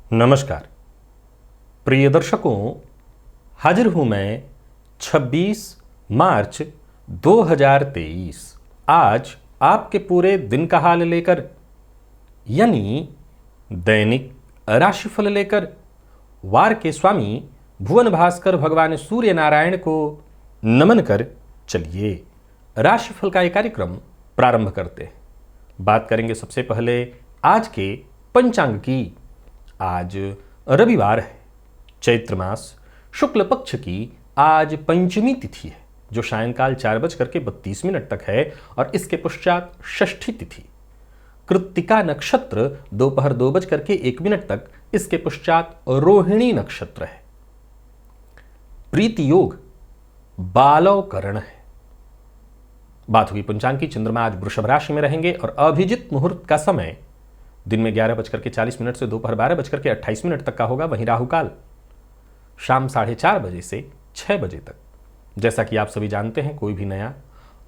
नमस्कार प्रिय दर्शकों, हाजिर हूं मैं 26 मार्च 2023 आज आपके पूरे दिन का हाल लेकर, यानी दैनिक राशिफल लेकर। वार के स्वामी भुवन भास्कर भगवान सूर्य नारायण को नमन कर चलिए राशिफल का ये कार्यक्रम प्रारंभ करते हैं। बात करेंगे सबसे पहले आज के पंचांग की। आज रविवार है, चैत्र मास शुक्ल पक्ष की आज पंचमी तिथि है, जो सायंकाल 4:32 तक है और इसके पश्चात षष्ठी तिथि। कृत्तिका नक्षत्र दोपहर 2:01 तक, इसके पश्चात रोहिणी नक्षत्र है। प्रीति योग बालव करण है। बात हुई पंचांग की। चंद्रमा आज वृषभ राशि में रहेंगे और अभिजित मुहूर्त का समय दिन में 11:40 से दोपहर 12:28 तक का होगा। वहीं राहुकाल शाम 4:30 बजे से 6 बजे तक। जैसा कि आप सभी जानते हैं, कोई भी नया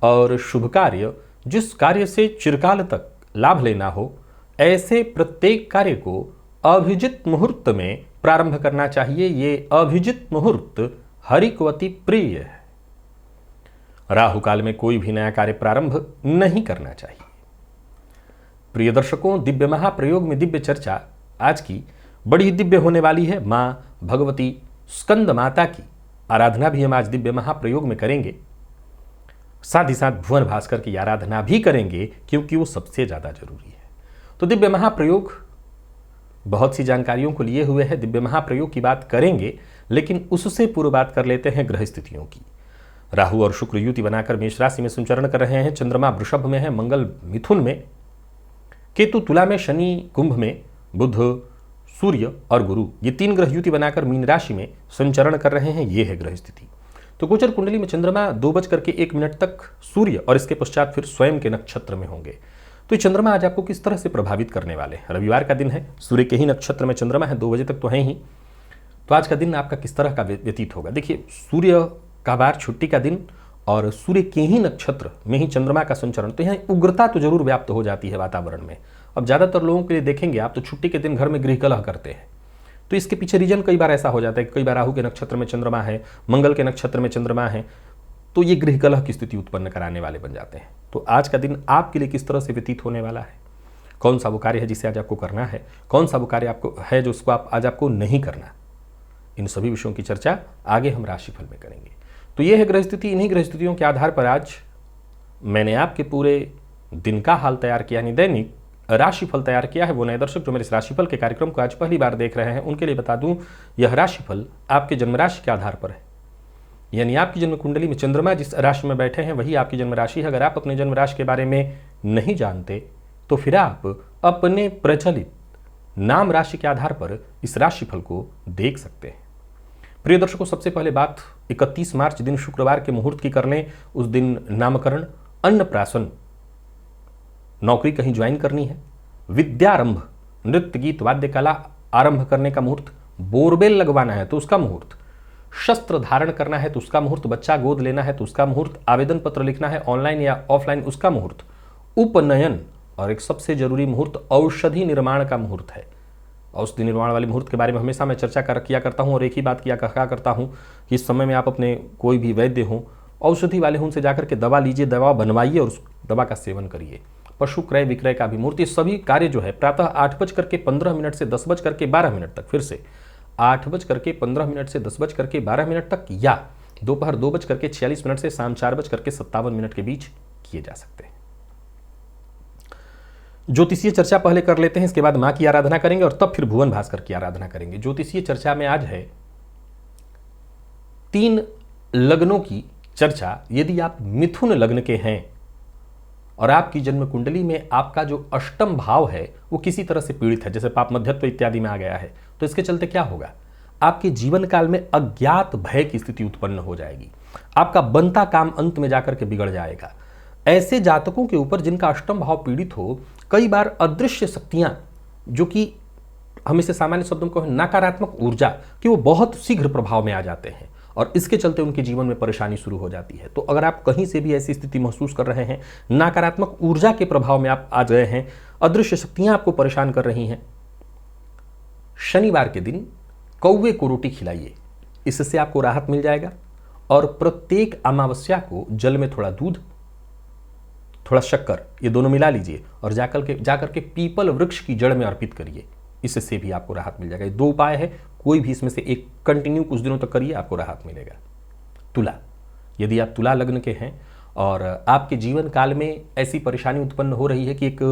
और शुभ कार्य, जिस कार्य से चिरकाल तक लाभ लेना हो, ऐसे प्रत्येक कार्य को अभिजित मुहूर्त में प्रारंभ करना चाहिए। ये अभिजित मुहूर्त हरि को अति प्रिय है। राहुकाल में कोई भी नया कार्य प्रारंभ नहीं करना चाहिए। प्रिय दर्शकों, दिव्य महाप्रयोग में दिव्य चर्चा आज की बड़ी दिव्य होने वाली है। माँ भगवती स्कंद माता की आराधना भी हम आज दिव्य महाप्रयोग में करेंगे। साथ ही साथ भुवन भास्कर की आराधना भी करेंगे, क्योंकि वो सबसे ज़्यादा जरूरी है। तो दिव्य महाप्रयोग बहुत सी जानकारियों को लिए हुए है। दिव्य महाप्रयोग की बात करेंगे, लेकिन उससे पूर्व बात कर लेते हैं ग्रह स्थितियों की। राहु और शुक्र युति बनाकर मेष राशि में संचरण कर रहे हैं। चंद्रमा वृषभ में है, मंगल मिथुन में, केतु तुला में, शनि कुंभ में, बुध, सूर्य और गुरु, ये 3 ग्रह युति बनाकर मीन राशि में संचरण कर रहे हैं। ये है ग्रह स्थिति। तो गोचर कुंडली में चंद्रमा 2:01 तक सूर्य और इसके पश्चात फिर स्वयं के नक्षत्र में होंगे। तो ये चंद्रमा आज आपको किस तरह से प्रभावित करने वाले हैं? रविवार का दिन है, सूर्य के ही नक्षत्र में चंद्रमा है, 2 बजे तक तो है ही। तो आज का दिन आपका किस तरह का व्यतीत होगा? देखिए, सूर्य का बार, छुट्टी का दिन और सूर्य के ही नक्षत्र में ही चंद्रमा का संचरण, तो यहाँ उग्रता तो जरूर व्याप्त हो जाती है वातावरण में। अब ज़्यादातर लोगों के लिए देखेंगे आप, तो छुट्टी के दिन घर में गृह कलह करते हैं। तो इसके पीछे रीजन कई बार ऐसा हो जाता है कि कई बार राहु के नक्षत्र में चंद्रमा है, मंगल के नक्षत्र में चंद्रमा है, तो ये गृह कलह की स्थिति उत्पन्न कराने वाले बन जाते हैं। तो आज का दिन आपके लिए किस तरह से व्यतीत होने वाला है? कौन सा वो कार्य है जिसे आज आपको करना है? कौन सा वो कार्य आपको है जो उसको आज आपको नहीं करना? इन सभी विषयों की चर्चा आगे हम राशिफल में करेंगे। तो ये है ग्रह स्थिति। इन्हीं ग्रह स्थितियों के आधार पर आज मैंने आपके पूरे दिन का हाल तैयार किया, यानी दैनिक राशिफल तैयार किया है। वो नए दर्शक जो मेरे इस राशिफल के कार्यक्रम को आज पहली बार देख रहे हैं, उनके लिए बता दूं, यह राशिफल आपके जन्म राशि के आधार पर है। यानी आपकी जन्म कुंडली में चंद्रमा जिस राशि में बैठे हैं वही आपकी जन्म राशि है। अगर आप अपने जन्म राशि के बारे में नहीं जानते, तो फिर आप अपने प्रचलित नाम राशि के आधार पर इस राशिफल को देख सकते हैं। प्रिय दर्शकों, सबसे पहले बात 31 मार्च दिन शुक्रवार के मुहूर्त की कर लें। उस दिन नामकरण, अन्नप्राशन, नौकरी कहीं ज्वाइन करनी है, विद्यारंभ, नृत्य गीत वाद्य कला आरंभ करने का मुहूर्त, बोरवेल लगवाना है तो उसका मुहूर्त, शस्त्र धारण करना है तो उसका मुहूर्त, बच्चा गोद लेना है तो उसका मुहूर्त, आवेदन पत्र लिखना है ऑनलाइन या ऑफलाइन उसका मुहूर्त, उपनयन, और एक सबसे जरूरी मुहूर्त औषधि निर्माण का मुहूर्त है। औषधि निर्माण वाले मुहूर्त के बारे में हमेशा मैं चर्चा किया करता हूं और एक ही बात कहा करता हूं कि इस समय में आप अपने कोई भी वैद्य हो, औषधि वाले उनसे जाकर के दवा लीजिए, दवा बनवाइए और उस दवा का सेवन करिए। पशु क्रय विक्रय का भी मुहूर्त, ये सभी कार्य जो है प्रातः 8:15 से 10:12 तक, फिर से 8:15 से 10:12 तक, या दोपहर 2:46 से शाम 4:57 के बीच किए जा सकते हैं। ज्योतिषीय चर्चा पहले कर लेते हैं, इसके बाद मां की आराधना करेंगे और तब फिर भुवन भास्कर की आराधना करेंगे। ज्योतिषीय चर्चा में आज है 3 लग्नों की चर्चा। यदि आप मिथुन लग्न के हैं और आपकी जन्म कुंडली में आपका जो अष्टम भाव है वो किसी तरह से पीड़ित है, जैसे पाप मध्यत्व इत्यादि में आ गया है, तो इसके चलते क्या होगा? आपके जीवन काल में अज्ञात भय की स्थिति उत्पन्न हो जाएगी। आपका बनता काम अंत में जाकर के बिगड़ जाएगा। ऐसे जातकों के ऊपर जिनका अष्टम भाव पीड़ित हो, कई बार अदृश्य शक्तियां, जो कि हम इसे सामान्य शब्दों में कहें नकारात्मक ऊर्जा, कि वो बहुत शीघ्र प्रभाव में आ जाते हैं और इसके चलते उनके जीवन में परेशानी शुरू हो जाती है। तो अगर आप कहीं से भी ऐसी स्थिति महसूस कर रहे हैं, नकारात्मक ऊर्जा के प्रभाव में आप आ गए हैं, अदृश्य शक्तियां आपको परेशान कर रही हैं, शनिवार के दिन कौवे को रोटी खिलाइए, इससे आपको राहत मिल जाएगा। और प्रत्येक अमावस्या को जल में थोड़ा दूध, थोड़ा शक्कर, ये दोनों मिला लीजिए और जाकर के पीपल वृक्ष की जड़ में अर्पित करिए, इससे भी आपको राहत मिल जाएगा। ये 2 उपाय है, कोई भी इसमें से एक कंटिन्यू कुछ दिनों तक करिए, आपको राहत मिलेगा। तुला, यदि आप तुला लग्न के हैं और आपके जीवन काल में ऐसी परेशानी उत्पन्न हो रही है कि एक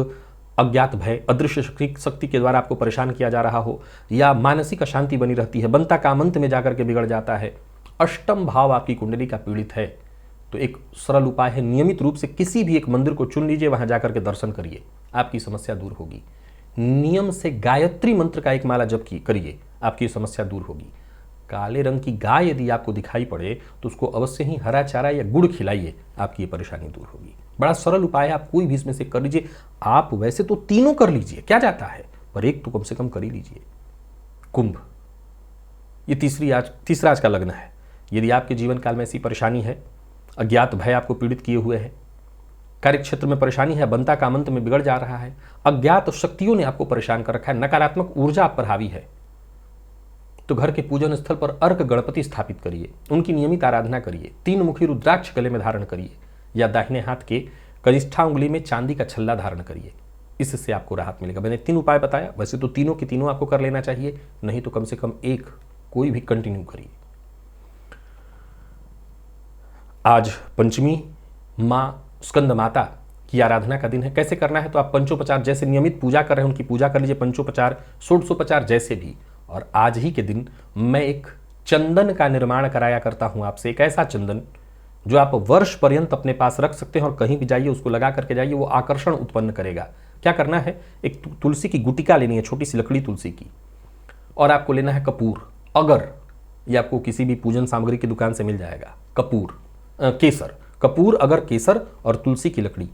अज्ञात भय, अदृश्य शक्ति के द्वारा आपको परेशान किया जा रहा हो, या मानसिक अशांति बनी रहती है, बनता काम अंत में जाकर के बिगड़ जाता है, अष्टम भाव आपकी कुंडली का पीड़ित है, तो एक सरल उपाय है, नियमित रूप से किसी भी एक मंदिर को चुन लीजिए, वहां जाकर के दर्शन करिए, आपकी समस्या दूर होगी। नियम से गायत्री मंत्र का एक माला जप करिए, आपकी समस्या दूर होगी। काले रंग की गाय यदि आपको दिखाई पड़े तो उसको अवश्य ही हरा चारा या गुड़ खिलाइए, आपकी ये परेशानी दूर होगी। बड़ा सरल उपाय है, आप कोई भी इसमें से कर लीजिए। आप वैसे तो तीनों कर लीजिए, क्या जाता है, पर एक तो कम से कम कर ही लीजिए। कुंभ, ये तीसरा आज का लग्न है। यदि आपके जीवन काल में ऐसी परेशानी है, अज्ञात भय आपको पीड़ित किए हुए है, कार्य क्षेत्र में परेशानी है, बनता काम अंत में बिगड़ जा रहा है, अज्ञात शक्तियों ने आपको परेशान कर रखा है, नकारात्मक ऊर्जा आप पर हावी है, तो घर के पूजन स्थल पर अर्क गणपति स्थापित करिए, उनकी नियमित आराधना करिए, 3 मुखी रुद्राक्ष गले में धारण करिए, या दाहिने हाथ के कनिष्ठा उंगली में चांदी का छल्ला धारण करिए, इससे आपको राहत मिलेगा। मैंने 3 उपाय बताया, वैसे तो तीनों के तीनों आपको कर लेना चाहिए, नहीं तो कम से कम एक कोई भी कंटिन्यू करिए। आज पंचमी माँ स्कंद माता की आराधना का दिन है। कैसे करना है, तो आप पंचोपचार जैसे नियमित पूजा कर रहे हैं उनकी पूजा कर लीजिए, पंचोपचार षोडशोपचार जैसे भी। और आज ही के दिन मैं एक चंदन का निर्माण कराया करता हूं आपसे, एक ऐसा चंदन जो आप वर्ष पर्यंत अपने पास रख सकते हैं और कहीं भी जाइए उसको लगा करके जाइए, वो आकर्षण उत्पन्न करेगा। क्या करना है, एक तुलसी की गुटिका लेनी है, छोटी सी लकड़ी तुलसी की, और आपको लेना है कपूर, अगर ये आपको किसी भी पूजन सामग्री की दुकान से मिल जाएगा, केसर, कपूर, अगर, केसर और तुलसी की लकड़ी।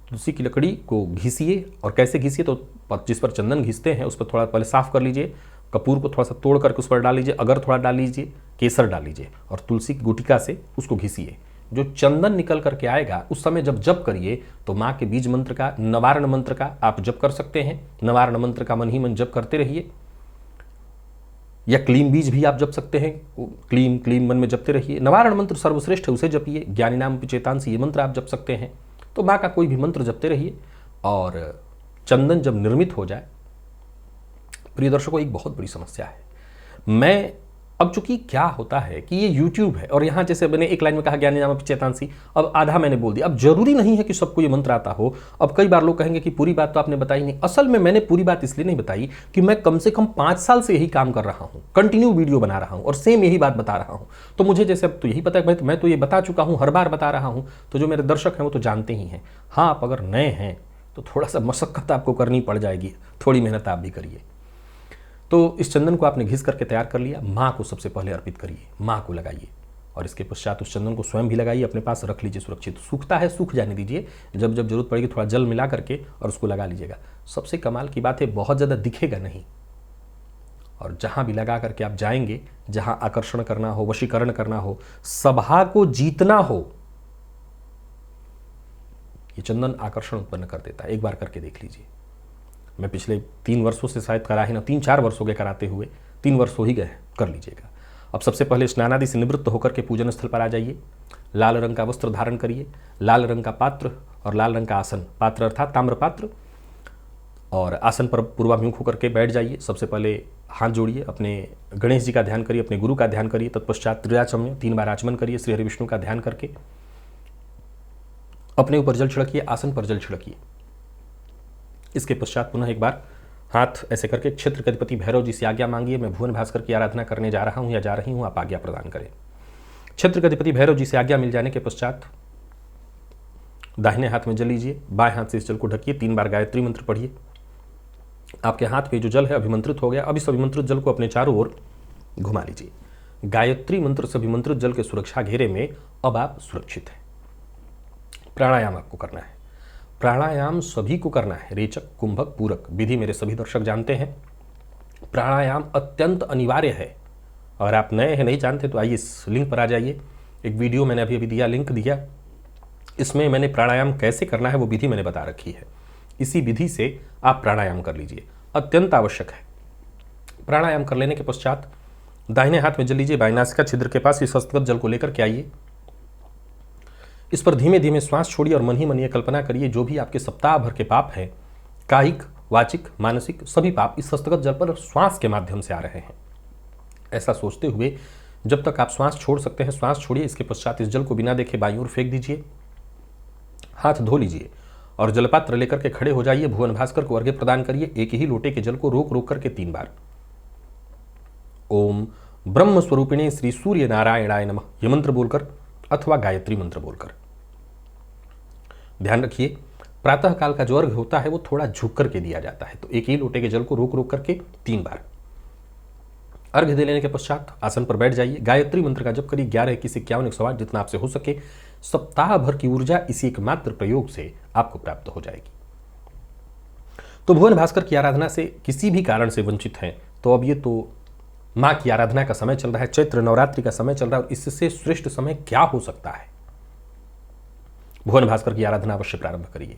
तुलसी की लकड़ी को घिसिए, और कैसे घिसिए, तो जिस पर चंदन घिसते हैं उस पर थोड़ा पहले साफ कर लीजिए, कपूर को थोड़ा सा तोड़ करके उस पर डाल लीजिए, अगर थोड़ा डाल लीजिए, केसर डाल लीजिए, और तुलसी की गुटिका से उसको घिसिए। जो चंदन निकल करके आएगा उस समय जब जप करिए तो माँ के बीज मंत्र का, नवारण मंत्र का आप जप कर सकते हैं। नवारण मंत्र का मन ही मन जप करते रहिए, या क्लीम बीज भी आप जप सकते हैं, क्लीम क्लीम मन में जपते रहिए। नवारण मंत्र सर्वश्रेष्ठ है, उसे जपिए। ज्ञानी नाम चेतांसी, ये मंत्र आप जप सकते हैं। तो माँ का कोई भी मंत्र जपते रहिए। और चंदन जब निर्मित हो जाए, प्रिय दर्शकों, एक बहुत बड़ी समस्या है। मैं अब चूंकि क्या होता है कि ये YouTube है और यहाँ जैसे मैंने एक लाइन में कहा ज्ञानी नाम चेतांसी, अब आधा मैंने बोल दिया। अब जरूरी नहीं है कि सबको ये मंत्र आता हो। अब कई बार लोग कहेंगे कि पूरी बात तो आपने बताई नहीं। असल में मैंने पूरी बात इसलिए नहीं बताई कि मैं कम से कम 5 साल से यही काम कर रहा हूँ, कंटिन्यू वीडियो बना रहा हूँ और सेम यही बात बता रहा हूँ। तो मुझे जैसे अब तो यही पता है, मैं तो ये बता चुका हूँ, हर बार बता रहा हूँ, तो जो मेरे दर्शक हैं वो तो जानते ही हैं। हाँ, आप अगर नए हैं तो थोड़ा सा मशक्कत आपको करनी पड़ जाएगी, थोड़ी मेहनत आप भी करिए। तो इस चंदन को आपने घिस करके तैयार कर लिया, माँ को सबसे पहले अर्पित करिए, माँ को लगाइए, और इसके पश्चात उस चंदन को स्वयं भी लगाइए, अपने पास रख लीजिए सुरक्षित। सूखता है, सूख जाने दीजिए, जब जब जरूरत पड़ेगी थोड़ा जल मिला करके और उसको लगा लीजिएगा। सबसे कमाल की बात है, बहुत ज़्यादा दिखेगा नहीं, और जहाँ भी लगा करके आप जाएंगे, जहाँ आकर्षण करना हो, वशीकरण करना हो, सभा को जीतना हो, ये चंदन आकर्षण उत्पन्न कर देता है। एक बार करके देख लीजिए। मैं पिछले 3 वर्षों से शायद करा ही ना, 3-4 वर्ष हो गए कराते हुए, 3 वर्ष हो ही गए, कर लीजिएगा। अब सबसे पहले स्नानादि से निवृत्त होकर के पूजन स्थल पर आ जाइए। लाल रंग का वस्त्र धारण करिए, लाल रंग का पात्र और लाल रंग का आसन, पात्र अर्थात ताम्र पात्र, और आसन पर पूर्वाभिमुख होकर के बैठ जाइए। सबसे पहले हाथ जोड़िए, अपने गणेश जी का ध्यान करिए, अपने गुरु का ध्यान करिए। तत्पश्चात त्रिराचम्य 3 बार आचमन करिए, श्री हरि विष्णु का ध्यान करके अपने ऊपर जल छिड़किए, आसन पर जल छिड़किए। इसके पश्चात पुनः एक बार हाथ ऐसे करके क्षेत्र के अधिपति भैरव जी से आज्ञा मांगिए, मैं भुवन भास्कर की आराधना करने जा रहा हूं या जा रही हूं, आप आज्ञा प्रदान करें। क्षेत्र के अधिपति भैरव जी से आज्ञा मिल जाने के पश्चात दाहिने हाथ में जल लीजिए, बाएं हाथ से इस जल को ढकिए, 3 बार गायत्री मंत्र पढ़िए। आपके हाथ पे जो जल है अभिमंत्रित हो गया। अब इस अभिमंत्रित जल को अपने चारों ओर घुमा लीजिए। गायत्री मंत्र से अभिमंत्रित जल के सुरक्षा घेरे में अब आप सुरक्षित हैं। प्राणायाम आपको करना है। प्राणायाम सभी को करना है, रेचक, कुंभक, पूरक। विधि मेरे सभी दर्शक जानते हैं। प्राणायाम अत्यंत अनिवार्य है। अगर आप नए हैं, नहीं जानते, तो आइए इस लिंक पर आ जाइए। एक वीडियो मैंने अभी दिया, लिंक दिया, इसमें मैंने प्राणायाम कैसे करना है वो विधि मैंने बता रखी है। इसी विधि से आप प्राणायाम कर लीजिए, अत्यंत आवश्यक है। प्राणायाम कर लेने के पश्चात दाहिने हाथ में जल लीजिए, बाएं नासिका छिद्र के पास इस हस्तगत जल को लेकर के आइए। इस पर धीमे धीमे श्वास छोड़िए और मन ही मन ये कल्पना करिए जो भी आपके सप्ताह भर के पाप हैं, कायिक, वाचिक, मानसिक, सभी पाप इस हस्तगत जल पर श्वास के माध्यम से आ रहे हैं। ऐसा सोचते हुए जब तक आप श्वास छोड़ सकते हैं श्वास छोड़िए। इसके पश्चात इस जल को बिना देखे बाईं ओर फेंक दीजिए, हाथ धो लीजिए और जलपात्र लेकर के खड़े हो जाइए। भुवन भास्कर को अर्घ्य प्रदान करिए। एक ही लोटे के जल को रोक रोक करके 3 बार ओम ब्रह्म स्वरूपिणे श्री सूर्य नारायणाय नमः यह मंत्र बोलकर अथवा गायत्री मंत्र बोलकर। ध्यान रखिए, प्रातः काल का जो अर्घ्य होता है वो थोड़ा झुक करके दिया जाता है, तो एक ही लोटे के जल को रोक रोक करके 3 बार अर्घ्य दे लेने के पश्चात आसन पर बैठ जाइए। गायत्री मंत्र का जप करिए 11, 21, 51, 108 जितना आपसे हो सके। सप्ताह भर की ऊर्जा इसी एकमात्र प्रयोग से आपको प्राप्त हो जाएगी। तो भुवन भास्कर की आराधना से किसी भी कारण से वंचित हैं तो अब ये तो मां की आराधना का समय चल रहा है, चैत्र नवरात्रि का समय चल रहा है और इससे श्रेष्ठ समय क्या हो सकता है। भुवन भास्कर की आराधना अवश्य प्रारंभ करिए।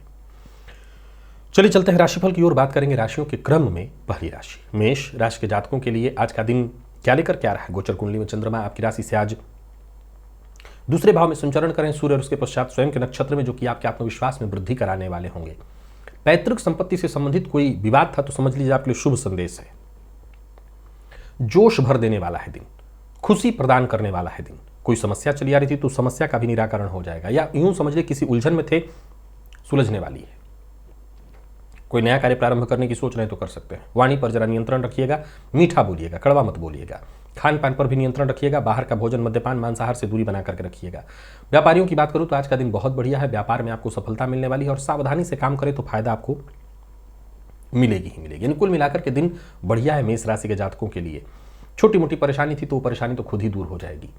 चलिए चलते हैं राशिफल की ओर, बात करेंगे राशियों के क्रम में। पहली राशि मेष राशि के जातकों के लिए आज का दिन क्या लेकर क्या रहा है। गोचर कुंडली में चंद्रमा आपकी राशि से आज दूसरे भाव में संचरण करें सूर्य और उसके पश्चात स्वयं के नक्षत्र में, जो कि आपके आत्मविश्वास में वृद्धि कराने वाले होंगे। पैतृक संपत्ति से संबंधित कोई विवाद था तो समझ लीजिए आपके लिए शुभ संदेश है। जोश भर देने वाला है दिन, खुशी प्रदान करने वाला है दिन। कोई समस्या चली आ रही थी तो समस्या का भी निराकरण हो जाएगा, या यूं समझ लीजिए किसी उलझन में थे, सुलझने वाली है। कोई नया कार्य प्रारंभ करने की सोच रहे हैं तो कर सकते हैं। वाणी पर जरा नियंत्रण रखिएगा, मीठा बोलिएगा, कड़वा मत बोलिएगा। खान पान पर भी नियंत्रण रखिएगा, बाहर का भोजन, मद्यपान, मांसाहार से दूरी बना करके रखिएगा। व्यापारियों की बात करूं तो आज का दिन बहुत बढ़िया है। व्यापार में आपको सफलता मिलने वाली है और सावधानी से काम करें तो फायदा आपको मिलेगी ही मिलेगी। कुल मिलाकर के दिन बढ़िया है मेष राशि के जातकों के लिए। छोटी मोटी परेशानी थी तो वो परेशानी तो खुद ही दूर हो जाएगी।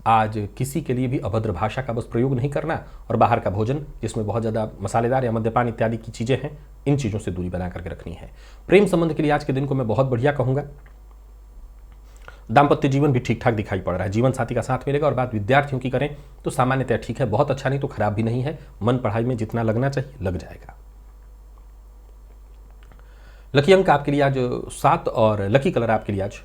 आज किसी के लिए भी अभद्र भाषा का बस प्रयोग नहीं करना और बाहर का भोजन जिसमें बहुत ज़्यादा मसालेदार या मद्यपान इत्यादि की चीज़ें हैं, इन चीज़ों से दूरी बना करके रखनी है। प्रेम संबंध के लिए आज के दिन को मैं बहुत बढ़िया कहूँगा। दाम्पत्य जीवन भी ठीक ठाक दिखाई पड़ रहा है, जीवन साथी का साथ मिलेगा। और बात विद्यार्थियों की करें तो सामान्यतः ठीक है, बहुत अच्छा नहीं तो खराब भी नहीं है। मन पढ़ाई में जितना लगना चाहिए लग जाएगा। लकी अंक आपके लिए आज 7 और लकी कलर आपके लिए आज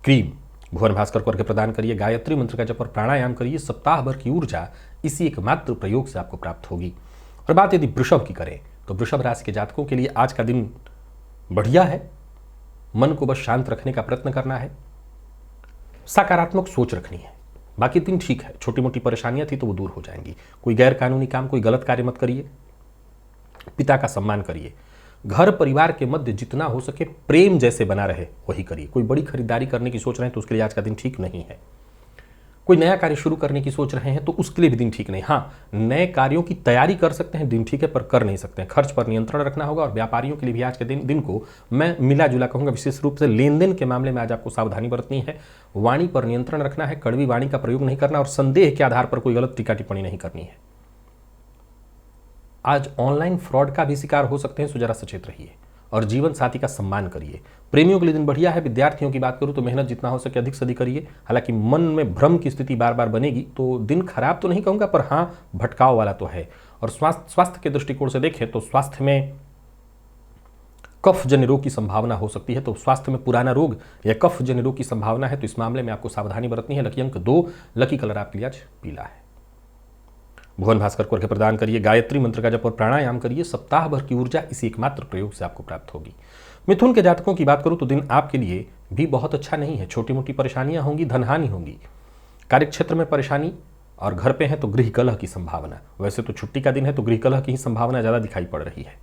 क्रीम। भुवन भास्कर को अर्घ्य प्रदान करिए, गायत्री मंत्र का जप और प्राणायाम करिए। सप्ताह भर की ऊर्जा इसी एकमात्र प्रयोग से आपको प्राप्त होगी। और बात यदि वृषभ की करें तो वृषभ राशि के जातकों के लिए आज का दिन बढ़िया है। मन को बस शांत रखने का प्रयत्न करना है, सकारात्मक सोच रखनी है, बाकी दिन ठीक है। छोटी मोटी परेशानियां थी तो वो दूर हो जाएंगी। कोई गैर कानूनी काम, कोई गलत कार्य मत करिए। पिता का सम्मान करिए। घर परिवार के मध्य जितना हो सके प्रेम जैसे बना रहे वही करिए। कोई बड़ी खरीदारी करने की सोच रहे हैं तो उसके लिए आज का दिन ठीक नहीं है। कोई नया कार्य शुरू करने की सोच रहे हैं तो उसके लिए भी दिन ठीक नहीं। हाँ, नए कार्यों की तैयारी कर सकते हैं, दिन ठीक है, पर कर नहीं सकते हैं। खर्च पर नियंत्रण रखना होगा। और व्यापारियों के लिए भी आज के दिन को मैं मिला जुला कहूँगा। विशेष रूप से लेन देन के मामले में आज आपको सावधानी बरतनी है। वाणी पर नियंत्रण रखना है, कड़वी वाणी का प्रयोग नहीं करना और संदेह के आधार पर कोई गलत टीका टिप्पणी नहीं करनी है। आज ऑनलाइन फ्रॉड का भी शिकार हो सकते हैं, सो जरा सचेत रहिए और जीवन साथी का सम्मान करिए। प्रेमियों के लिए दिन बढ़िया है। विद्यार्थियों की बात करूं तो मेहनत जितना हो सके अधिक से अधिक करिए। हालांकि मन में भ्रम की स्थिति बार बार बनेगी तो दिन खराब तो नहीं कहूंगा, पर हाँ भटकाव वाला तो है। और स्वास्थ्य के दृष्टिकोण से देखें तो स्वास्थ्य में कफ जन्य रोग की संभावना हो सकती है। तो स्वास्थ्य में पुराना रोग या कफ जन्य रोग की संभावना है, तो इस मामले में आपको सावधानी बरतनी है। लकी अंक 2, लकी कलर आपके लिए आज पीला है। भुवन भास्कर को अर्घ्य प्रदान करिए, गायत्री मंत्र का जप और प्राणायाम करिए। सप्ताह भर की ऊर्जा इसी एकमात्र प्रयोग से आपको प्राप्त होगी। मिथुन के जातकों की बात करूं तो दिन आपके लिए भी बहुत अच्छा नहीं है। छोटी मोटी परेशानियां होंगी, धनहानि होगी, कार्यक्षेत्र में परेशानी और घर पे है तो गृह कलह की संभावना। वैसे तो छुट्टी का दिन है तो गृह कलह की ही संभावना ज्यादा दिखाई पड़ रही है।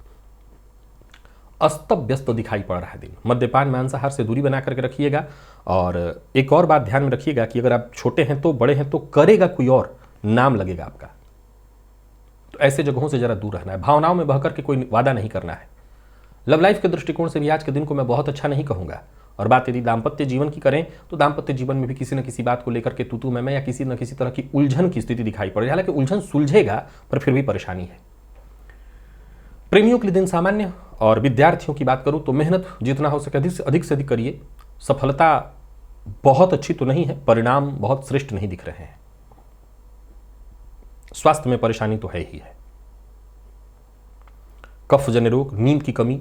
अस्त व्यस्त दिखाई पड़ रहा है दिन। मद्यपान मांसाहार से दूरी बना करके रखिएगा। और एक और बात ध्यान में रखिएगा कि अगर आप छोटे हैं तो बड़े हैं तो करेगा कोई और नाम लगेगा आपका, तो ऐसे जगहों से जरा दूर रहना है। भावनाओं में बहकर के कोई वादा नहीं करना है। लव लाइफ के दृष्टिकोण से भी आज के दिन को मैं बहुत अच्छा नहीं कहूंगा। और बात यदि दाम्पत्य जीवन की करें तो दाम्पत्य जीवन में भी किसी न किसी बात को लेकर के तू मैं या किसी न किसी तरह की उलझन की स्थिति दिखाई पड़ रही है। हालांकि उलझन सुलझेगा पर फिर भी परेशानी है। प्रेमियों के लिए दिन सामान्य। और विद्यार्थियों की बात करूं तो मेहनत जितना हो सके अधिक से अधिक करिए। सफलता बहुत अच्छी तो नहीं है, परिणाम बहुत श्रेष्ठ नहीं दिख रहे हैं। स्वास्थ्य में परेशानी तो है ही है। कफ जन्य रोग, नींद की कमी,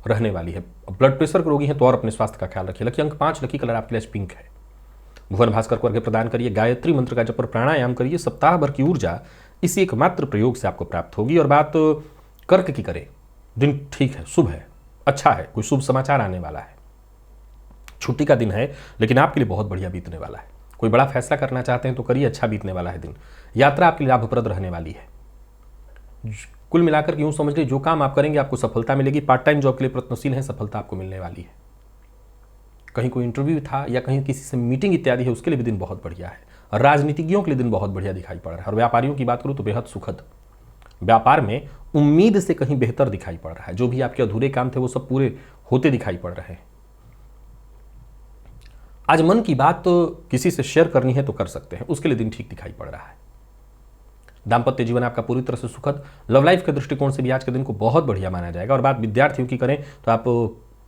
रहने वाली है। ब्लड प्रेशर के रोगी हैं तो और अपने स्वास्थ्य का ख्याल रखिए। लकी अंक 5, लकी कलर आपके लिए पिंक है। भुवन भास्कर को अर्घ्य प्रदान करिए, गायत्री मंत्र का जप और प्राणायाम करिए। सप्ताह भर की ऊर्जा इसी एकमात्र प्रयोग से आपको प्राप्त होगी। और बात कर्क की करें, दिन ठीक है, शुभ है, अच्छा है, कोई शुभ समाचार आने वाला है। छुट्टी का दिन है लेकिन आपके लिए बहुत बढ़िया बीतने वाला है। कोई बड़ा फैसला करना चाहते हैं तो करिए, अच्छा बीतने वाला है दिन। यात्रा आपके लिए लाभप्रद रहने वाली है। कुल मिलाकर के यूं समझ लीजिए, जो काम आप करेंगे आपको सफलता मिलेगी। पार्ट टाइम जॉब के लिए प्रयत्नशील है, सफलता आपको मिलने वाली है। कहीं कोई इंटरव्यू था या कहीं किसी से मीटिंग इत्यादि है, उसके लिए भी दिन बहुत बढ़िया है। राजनीतिज्ञों के लिए दिन बहुत बढ़िया दिखाई पड़ रहा है। और व्यापारियों की बात करूं तो बेहद सुखद, व्यापार में उम्मीद से कहीं बेहतर दिखाई पड़ रहा है। जो भी आपके अधूरे काम थे वो सब पूरे होते दिखाई पड़ रहे हैं। आज मन की बात तो किसी से शेयर करनी है तो कर सकते हैं, उसके लिए दिन ठीक दिखाई पड़ रहा है। दाम्पत्य जीवन आपका पूरी तरह से सुखद, लव लाइफ के दृष्टिकोण से भी आज के दिन को बहुत बढ़िया माना जाएगा। और बात विद्यार्थियों की करें तो आप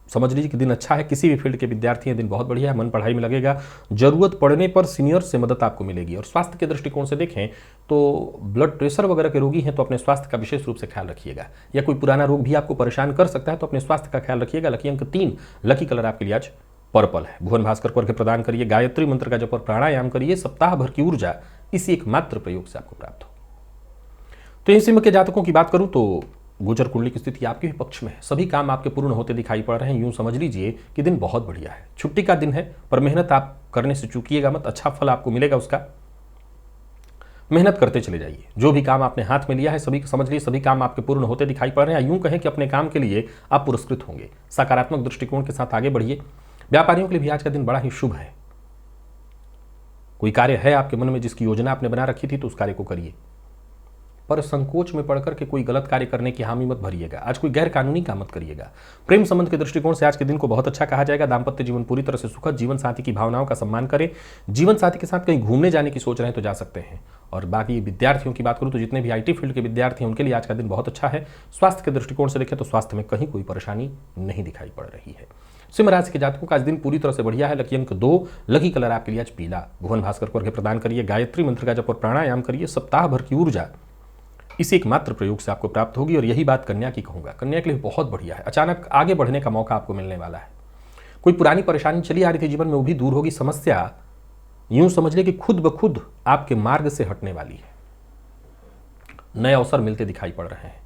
समझ लीजिए कि दिन अच्छा है। किसी भी फील्ड के विद्यार्थी हैं, दिन बहुत बढ़िया है, मन पढ़ाई में लगेगा। जरूरत पड़ने पर सीनियर से मदद आपको मिलेगी। और स्वास्थ्य के दृष्टिकोण से देखें तो ब्लड प्रेशर वगैरह के रोगी हैं तो अपने स्वास्थ्य का विशेष रूप से ख्याल रखिएगा। या कोई पुराना रोग भी आपको परेशान कर सकता है तो अपने स्वास्थ्य का ख्याल रखिएगा। लकी अंक 3, लकी कलर आपके लिए आज पर्पल है। भुवन भास्कर को अर्घ्य प्रदान करिए, गायत्री मंत्र का जप और प्राणायाम करिए। सप्ताह भर की ऊर्जा इसी एकमात्र प्रयोग से आपको प्राप्त हो। तो इसी में के जातकों की बात करूं तो गोचर कुंडली की स्थिति आपके भी पक्ष में है। सभी काम आपके पूर्ण होते दिखाई पड़ रहे हैं। यूं समझ लीजिए कि दिन बहुत बढ़िया है। छुट्टी का दिन है पर मेहनत आप करने से चूकिएगा मत, अच्छा फल आपको मिलेगा उसका। मेहनत करते चले जाइए। जो भी काम आपने हाथ में लिया है सभी समझ लीजिए सभी काम आपके पूर्ण होते दिखाई पड़ रहे हैं। यूं कहें कि अपने काम के लिए आप पुरस्कृत होंगे। सकारात्मक दृष्टिकोण के साथ आगे बढ़िए। व्यापारियों के लिए भी आज का दिन बड़ा ही शुभ है। कोई कार्य है आपके मन में जिसकी योजना आपने बना रखी थी तो उस कार्य को करिए, पर संकोच में पड़कर के कोई गलत कार्य करने की हामी मत भरिएगा। आज कोई गैर कानूनी काम मत करिएगा। प्रेम संबंध के दृष्टिकोण से आज के दिन को बहुत अच्छा कहा जाएगा। दाम्पत्य जीवन पूरी तरह से सुखद। जीवन साथी की भावनाओं का सम्मान करें। जीवन साथी के साथ कहीं घूमने जाने की सोच रहे हैं तो जा सकते हैं। और बाकी विद्यार्थियों की बात करूं तो जितने भी IT फील्ड के विद्यार्थी हैं उनके लिए आज का दिन बहुत अच्छा है। स्वास्थ्य के दृष्टिकोण से देखें तो स्वास्थ्य में कहीं कोई परेशानी नहीं दिखाई पड़ रही है। सिंह राशि के जातकों का आज दिन पूरी तरह से बढ़िया है। लकी अंक 2, लकी कलर आपके लिए आज पीला। भुवन भास्कर को अर्घ्य प्रदान करिए, गायत्री मंत्र का जप और प्राणायाम करिए। सप्ताह भर की ऊर्जा इसी एकमात्र प्रयोग से आपको प्राप्त होगी। और यही बात कन्या की कहूंगा, कन्या के लिए बहुत बढ़िया है। अचानक आगे बढ़ने का मौका आपको मिलने वाला है। कोई पुरानी परेशानी चली आ रही थी जीवन में, वो भी दूर होगी। समस्या यूं समझ ले कि खुद ब खुद आपके मार्ग से हटने वाली है। नए अवसर मिलते दिखाई पड़ रहे हैं।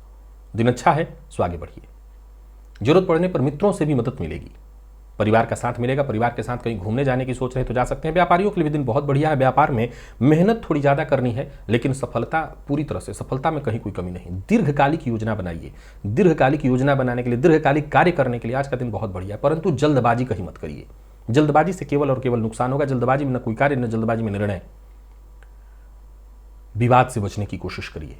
दिन अच्छा है, सो आगे बढ़िए। जरूरत पड़ने पर मित्रों से भी मदद मिलेगी। परिवार का साथ मिलेगा। परिवार के साथ कहीं घूमने जाने की सोच रहे तो जा सकते हैं। व्यापारियों के लिए भी दिन बहुत बढ़िया है। व्यापार में मेहनत थोड़ी ज़्यादा करनी है लेकिन सफलता पूरी तरह से, सफलता में कहीं कोई कमी नहीं। दीर्घकालिक योजना बनाइए। दीर्घकालिक योजना बनाने के लिए, दीर्घकालिक कार्य करने के लिए आज का दिन बहुत बढ़िया है। परंतु जल्दबाजी कहीं मत करिए। जल्दबाजी से केवल और केवल नुकसान होगा। जल्दबाजी में न कोई कार्य, न जल्दबाजी में निर्णय। विवाद से बचने की कोशिश करिए।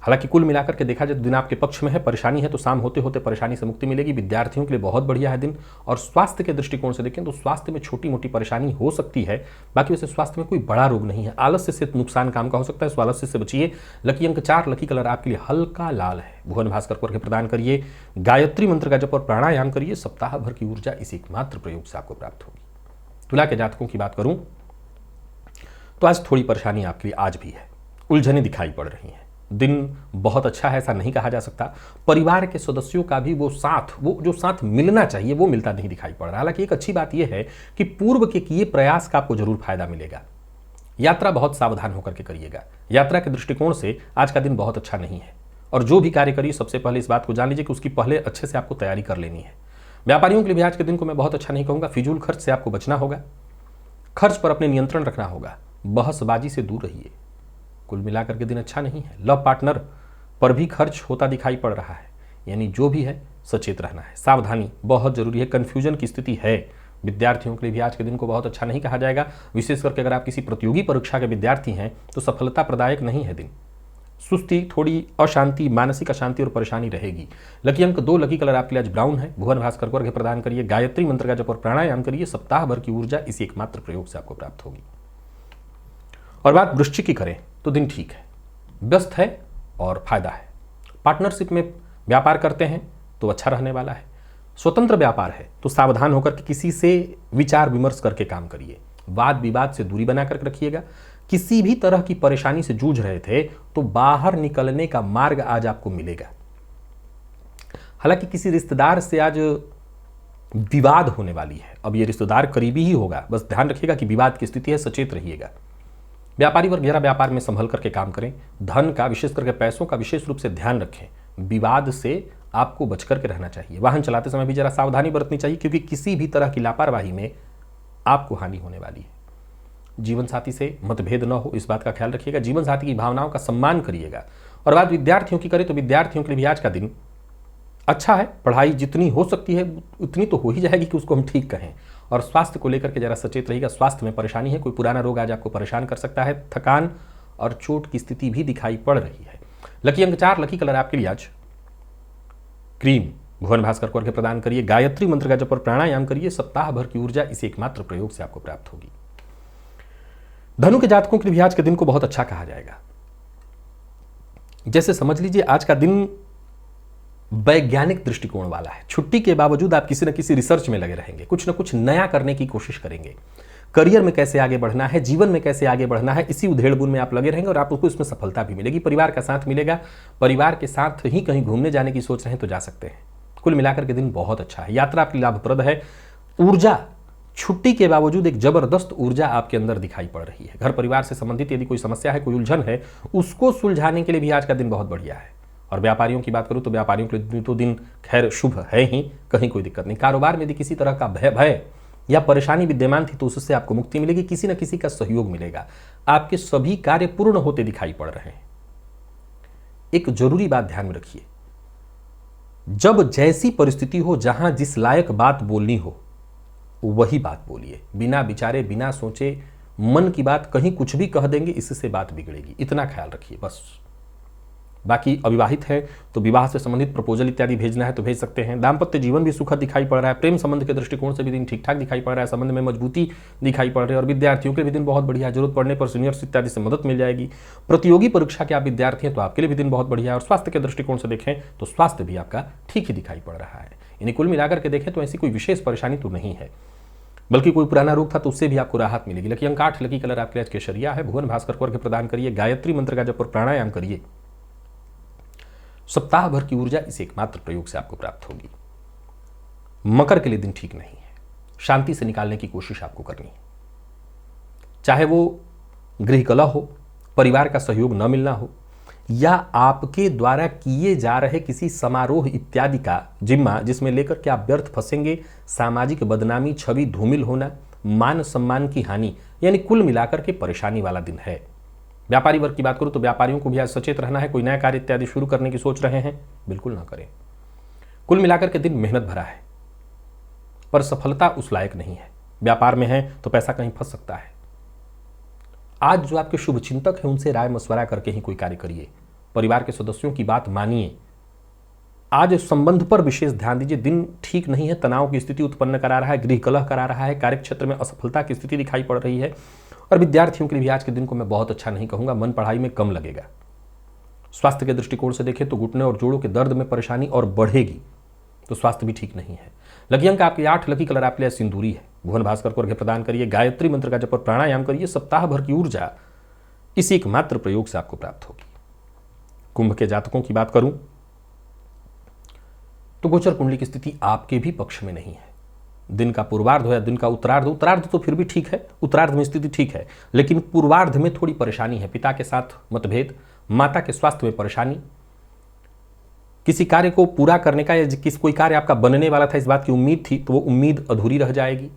हालांकि कुल मिलाकर के देखा जाए तो दिन आपके पक्ष में है। परेशानी है तो शाम होते होते परेशानी से मुक्ति मिलेगी। विद्यार्थियों के लिए बहुत बढ़िया है दिन। और स्वास्थ्य के दृष्टिकोण से देखें तो स्वास्थ्य में छोटी मोटी परेशानी हो सकती है, बाकी वैसे स्वास्थ्य में कोई बड़ा रोग नहीं है। आलस्य से नुकसान काम का हो सकता है, सो आलस्य से बचिए। लकी अंक 4, लकी कलर आपके लिए हल्का लाल है। भुवन भास्कर को अर्घ्य प्रदान करिए, गायत्री मंत्र का जप और प्राणायाम करिए। सप्ताह भर की ऊर्जा इसी एकमात्र प्रयोग से आपको प्राप्त होगी। तुला के जातकों की बात करूं तो आज थोड़ी परेशानी आपके लिए आज भी है। उलझने दिखाई पड़ रही हैं। दिन बहुत अच्छा है ऐसा नहीं कहा जा सकता। परिवार के सदस्यों का भी वो जो साथ मिलना चाहिए वो मिलता नहीं दिखाई पड़ रहा। हालांकि एक अच्छी बात यह है कि पूर्व के किए प्रयास का आपको जरूर फायदा मिलेगा। यात्रा बहुत सावधान होकर के करिएगा। यात्रा के दृष्टिकोण से आज का दिन बहुत अच्छा नहीं है। और जो भी कार्य करिए सबसे पहले इस बात को जान लीजिए कि उसकी पहले अच्छे से आपको तैयारी कर लेनी है। व्यापारियों के लिए भी आज के दिन को मैं बहुत अच्छा नहीं कहूँगा। फिजूल खर्च से आपको बचना होगा। खर्च पर अपने नियंत्रण रखना होगा। बहसबाजी से दूर रहिए। कुल मिलाकर के दिन अच्छा नहीं है। लव पार्टनर पर भी खर्च होता दिखाई पड़ रहा है। यानी जो भी है सचेत रहना है। सावधानी बहुत जरूरी है। कंफ्यूजन की स्थिति है। विद्यार्थियों के लिए भी आज के दिन को बहुत अच्छा नहीं कहा जाएगा। विशेष करके अगर आप किसी प्रतियोगी परीक्षा के विद्यार्थी हैं तो सफलता प्रदायक नहीं है दिन। सुस्ती, थोड़ी अशांति, मानसिक अशांति और परेशानी रहेगी। लकी अंक 2, लकी कलर आपके लिए आज ब्राउन है। भुवन भास्कर को अर्घ्य प्रदान करिए, गायत्री मंत्र का जप और प्राणायाम करिए। सप्ताह भर की ऊर्जा इसी एकमात्र प्रयोग से आपको प्राप्त होगी। और बात वृश्चिक की करें तो दिन ठीक है, व्यस्त है और फायदा है। पार्टनरशिप में व्यापार करते हैं तो अच्छा रहने वाला है। स्वतंत्र व्यापार है तो सावधान होकर के किसी से विचार विमर्श करके काम करिए। वाद विवाद से दूरी बना कर रखिएगा। किसी भी तरह की परेशानी से जूझ रहे थे तो बाहर निकलने का मार्ग आज आपको मिलेगा। हालांकि किसी रिश्तेदार से आज विवाद होने वाली है। अब ये रिश्तेदार करीबी ही होगा, बस ध्यान रखिएगा कि विवाद की स्थिति है, सचेत रहिएगा। व्यापारी वर्ग जरा व्यापार में संभल करके काम करें। धन का, विशेष करके पैसों का विशेष रूप से ध्यान रखें। विवाद से आपको बच करके रहना चाहिए। वाहन चलाते समय भी जरा सावधानी बरतनी चाहिए, क्योंकि किसी भी तरह की लापरवाही में आपको हानि होने वाली है। जीवन साथी से मतभेद न हो, इस बात का ख्याल रखिएगा। जीवन साथी की भावनाओं का सम्मान करिएगा। और बात विद्यार्थियों की करें तो विद्यार्थियों के लिए भी आज का दिन अच्छा है। पढ़ाई जितनी हो सकती है उतनी तो हो ही जाएगी कि उसको हम ठीक कहें। और स्वास्थ्य को लेकर के जरा सचेत रहिएगा। स्वास्थ्य में परेशानी है, कोई पुराना रोग आज आपको परेशान कर सकता है। थकान और चोट की स्थिति भी दिखाई पड़ रही है। लकी अंक 4, लकी कलर आपके लिए आज क्रीम। भुवन भास्कर को अर्घ्य प्रदान करिए। गायत्री मंत्र का जप और प्राणायाम करिए। सप्ताह भर की ऊर्जा इस एकमात्र प्रयोग से आपको प्राप्त होगी। धनु के जातकों के लिए भी आज के दिन को बहुत अच्छा कहा जाएगा। जैसे समझ लीजिए आज का दिन वैज्ञानिक दृष्टिकोण वाला है। छुट्टी के बावजूद आप किसी न किसी रिसर्च में लगे रहेंगे, कुछ न कुछ नया करने की कोशिश करेंगे। करियर में कैसे आगे बढ़ना है, जीवन में कैसे आगे बढ़ना है, इसी उधेड़-बुन में आप लगे रहेंगे और आपको इसमें सफलता भी मिलेगी। परिवार का साथ मिलेगा। परिवार के साथ ही कहीं घूमने जाने की सोच रहे हैं तो जा सकते हैं। कुल मिलाकर के दिन बहुत अच्छा है। यात्रा आपकी लाभप्रद है। ऊर्जा, छुट्टी के बावजूद एक जबरदस्त ऊर्जा आपके अंदर दिखाई पड़ रही है। घर परिवार से संबंधित यदि कोई समस्या है, कोई उलझन है, उसको सुलझाने के लिए भी आज का दिन बहुत बढ़िया है। और व्यापारियों की बात करूं तो व्यापारियों के लिए तो दिन खैर शुभ है ही, कहीं कोई दिक्कत नहीं। कारोबार में यदि किसी तरह का भय या परेशानी विद्यमान थी तो उससे आपको मुक्ति मिलेगी। किसी न किसी का सहयोग मिलेगा। आपके सभी कार्य पूर्ण होते दिखाई पड़ रहे हैं। एक जरूरी बात ध्यान में रखिए, जब जैसी परिस्थिति हो, जहां जिस लायक बात बोलनी हो वही बात बोलिए। बिना विचारे, बिना सोचे मन की बात कहीं कुछ भी कह देंगे, इससे बात बिगड़ेगी। इतना ख्याल रखिए बस। बाकी अविवाहित है तो विवाह से संबंधित प्रपोजल इत्यादि भेजना है तो भेज सकते हैं। दाम्पत्य जीवन भी सुखद दिखाई पड़ रहा है। प्रेम संबंध के दृष्टिकोण से भी दिन ठीक ठाक दिखाई पड़ रहा है। संबंध में मजबूती दिखाई पड़ रही है। और विद्यार्थियों के लिए भी दिन बहुत बढ़िया है। जरूरत पड़ने पर सीनियर्स इत्यादि से मदद मिल जाएगी। प्रतियोगी परीक्षा के आप विद्यार्थी हैं तो आपके लिए भी दिन बहुत बढ़िया है। और स्वास्थ्य के दृष्टिकोण से देखें तो स्वास्थ्य भी आपका ठीक ही दिखाई पड़ रहा है। यानी कुल मिलाकर के देखें तो ऐसी कोई विशेष परेशानी तो नहीं है, बल्कि कोई पुराना रोग था तो उससे भी आपको राहत मिलेगी। लकी अंक 8, लकी कलर आपके आज केसरिया है। भुवन भास्कर को अर्घ्य प्रदान करिए। गायत्री मंत्र का जप और प्राणायाम करिए। सप्ताह भर की ऊर्जा इस एकमात्र प्रयोग से आपको प्राप्त होगी। मकर के लिए दिन ठीक नहीं है। शांति से निकालने की कोशिश आपको करनी है। चाहे वो गृह कलह हो, परिवार का सहयोग न मिलना हो, या आपके द्वारा किए जा रहे किसी समारोह इत्यादि का जिम्मा जिसमें लेकर के आप व्यर्थ फंसेंगे, सामाजिक बदनामी, छवि धूमिल होना, मान सम्मान की हानि, यानी कुल मिलाकर के परेशानी वाला दिन है। व्यापारी वर्ग की बात करूं तो व्यापारियों को भी आज सचेत रहना है। कोई नया कार्य इत्यादि शुरू करने की सोच रहे हैं, बिल्कुल ना करें। कुल मिलाकर के दिन मेहनत भरा है, पर सफलता उस लायक नहीं है। व्यापार में है तो पैसा कहीं फंस सकता है। आज जो आपके शुभ चिंतक हैं उनसे राय मशवरा करके ही कोई कार्य करिए। परिवार के सदस्यों की बात मानिए। आज संबंध पर विशेष ध्यान दीजिए। दिन ठीक नहीं है, तनाव की स्थिति उत्पन्न करा रहा है, गृह कलह करा रहा है, कार्यक्षेत्र में असफलता की स्थिति दिखाई पड़ रही है। और विद्यार्थियों के लिए भी आज के दिन को मैं बहुत अच्छा नहीं कहूंगा। मन पढ़ाई में कम लगेगा। स्वास्थ्य के दृष्टिकोण से देखें तो घुटने और जोड़ों के दर्द में परेशानी और बढ़ेगी, तो स्वास्थ्य भी ठीक नहीं है। लकी अंक आपके 8, लकी कलर आपके लिए सिंदूरी है। भुवन भास्कर को अर्घ्य प्रदान करिए। गायत्री मंत्र का जप और प्राणायाम करिए। सप्ताह भर की ऊर्जा इसी एकमात्र प्रयोग से आपको प्राप्त होगी। कुंभ के जातकों की बात करूं तो गोचर कुंडली की स्थिति आपके भी पक्ष में नहीं है। दिन का पूर्वार्ध हो या दिन का उत्तरार्ध, उत्तरार्ध तो फिर भी ठीक है, उत्तरार्ध में स्थिति ठीक है, लेकिन पूर्वार्ध में थोड़ी परेशानी है। पिता के साथ मतभेद, माता के स्वास्थ्य में परेशानी, किसी कार्य को पूरा करने का या कोई कार्य आपका बनने वाला था, इस बात की उम्मीद थी तो वो उम्मीद अधूरी रह जाएगी।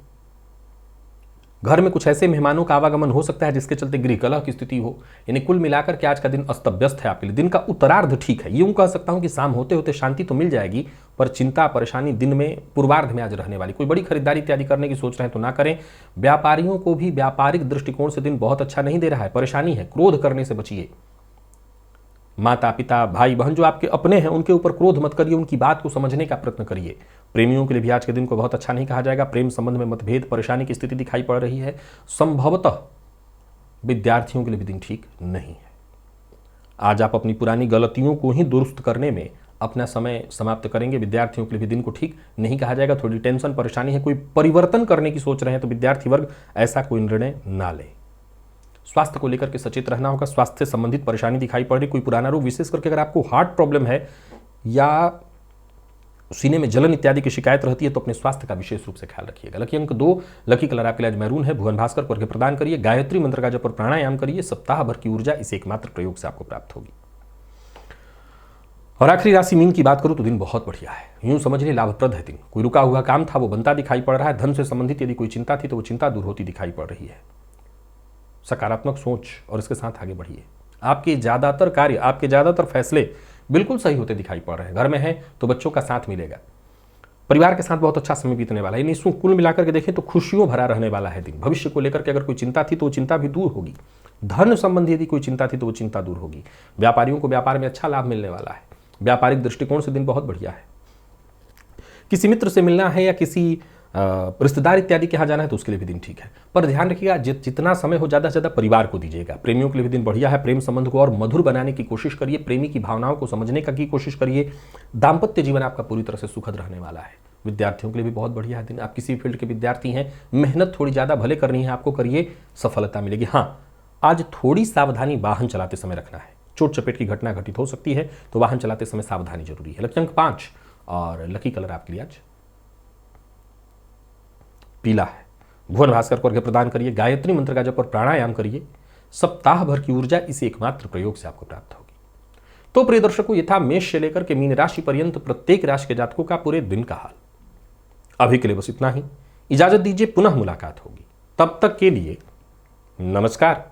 घर में कुछ ऐसे मेहमानों का आवागमन हो सकता है जिसके चलते गृह कलह की स्थिति हो। यानी कुल मिलाकर के आज का दिन अस्त व्यस्त है आपके लिए। दिन का उत्तरार्ध ठीक है, यूं कह सकता हूं कि शाम होते होते शांति तो मिल जाएगी, पर चिंता परेशानी दिन में पूर्वार्ध में आज रहने वाली। कोई बड़ी खरीदारी इत्यादि करने की सोच रहे हैं तो ना करें। व्यापारियों को भी व्यापारिक दृष्टिकोण से दिन बहुत अच्छा नहीं दे रहा है। परेशानी है, क्रोध करने से बचिए। माता पिता भाई बहन जो आपके अपने हैं उनके ऊपर क्रोध मत करिए, उनकी बात को समझने का प्रयत्न करिए। प्रेमियों के लिए भी आज के दिन को बहुत अच्छा नहीं कहा जाएगा। प्रेम संबंध में मतभेद परेशानी की स्थिति दिखाई पड़ रही है। संभवतः विद्यार्थियों के लिए भी दिन ठीक नहीं है। आज आप अपनी पुरानी गलतियों को ही दुरुस्त करने में अपना समय समाप्त करेंगे। विद्यार्थियों के लिए भी दिन को ठीक नहीं कहा जाएगा। थोड़ी टेंशन परेशानी है, कोई परिवर्तन करने की सोच रहे हैं तो विद्यार्थी वर्ग ऐसा कोई निर्णय ना ले। स्वास्थ्य को लेकर के सचेत रहना होगा। स्वास्थ्य से संबंधित परेशानी दिखाई पड़ रही, कोई पुराना रोग, विशेष करके अगर आपको हार्ट प्रॉब्लम है या सीने में जलन इत्यादि की शिकायत रहती है तो अपने स्वास्थ्य का विशेष रूप से ख्याल रखिएगा। लकी अंक 2, लकी कलर आपके लिए आज मैरून है। भुवन भास्कर को अर्घ्य प्रदान करिए, गायत्री मंत्र का जप और प्राणायाम करिए। सप्ताह भर की ऊर्जा इस एकमात्र प्रयोग से आपको प्राप्त होगी। और आखिरी राशि मीन की बात करूं तो दिन बहुत बढ़िया है, यूं समझिए लाभप्रद है दिन। कोई रुका हुआ काम था वो बनता दिखाई पड़ रहा है। धन से संबंधित यदि कोई चिंता थी तो वो चिंता दूर होती दिखाई पड़ रही है। सकारात्मक सोच और इसके साथ आगे बढ़िए। आपके ज्यादातर कार्य, आपके ज्यादातर फैसले बिल्कुल सही होते दिखाई पड़ रहे हैं। घर में है तो बच्चों का साथ मिलेगा, परिवार के साथ बहुत अच्छा समय बीतने वाला है। इसको कुल मिलाकर के देखें तो खुशियों भरा रहने वाला है दिन। भविष्य को लेकर के अगर कोई चिंता थी तो वो चिंता भी दूर होगी। धन संबंधी यदि कोई चिंता थी तो वो चिंता दूर होगी। व्यापारियों को व्यापार में अच्छा लाभ मिलने वाला है। व्यापारिक दृष्टिकोण से दिन बहुत बढ़िया है। किसी मित्र से मिलना है या किसी रिश्तेदार इत्यादि के यहाँ जाना है तो उसके लिए भी दिन ठीक है। पर ध्यान रखिएगा जितना समय हो ज़्यादा से ज़्यादा परिवार को दीजिएगा। प्रेमियों के लिए भी दिन बढ़िया है। प्रेम संबंध को और मधुर बनाने की कोशिश करिए। प्रेमी की भावनाओं को समझने का की कोशिश करिए। दाम्पत्य जीवन आपका पूरी तरह से सुखद रहने वाला है। विद्यार्थियों के लिए भी बहुत बढ़िया है दिन। आप किसी फील्ड के विद्यार्थी हैं, मेहनत थोड़ी ज़्यादा भले करनी है आपको, करिए, सफलता मिलेगी। हाँ, आज थोड़ी सावधानी वाहन चलाते समय रखना है। चोट चपेट की घटना घटित हो सकती है तो वाहन चलाते समय सावधानी जरूरी है। लकी अंक 5 और लकी कलर आपके लिए आज पीला है। भुवन भास्कर को अर्घ्य प्रदान करिए, गायत्री मंत्र का जप और प्राणायाम करिए। सप्ताह भर की ऊर्जा इस एकमात्र प्रयोग से आपको प्राप्त होगी। तो प्रिय दर्शकों, ये था मेष से लेकर के मीन राशि पर्यंत प्रत्येक राशि के जातकों का पूरे दिन का हाल। अभी के लिए बस इतना ही। इजाजत दीजिए, पुनः मुलाकात होगी। तब तक के लिए नमस्कार।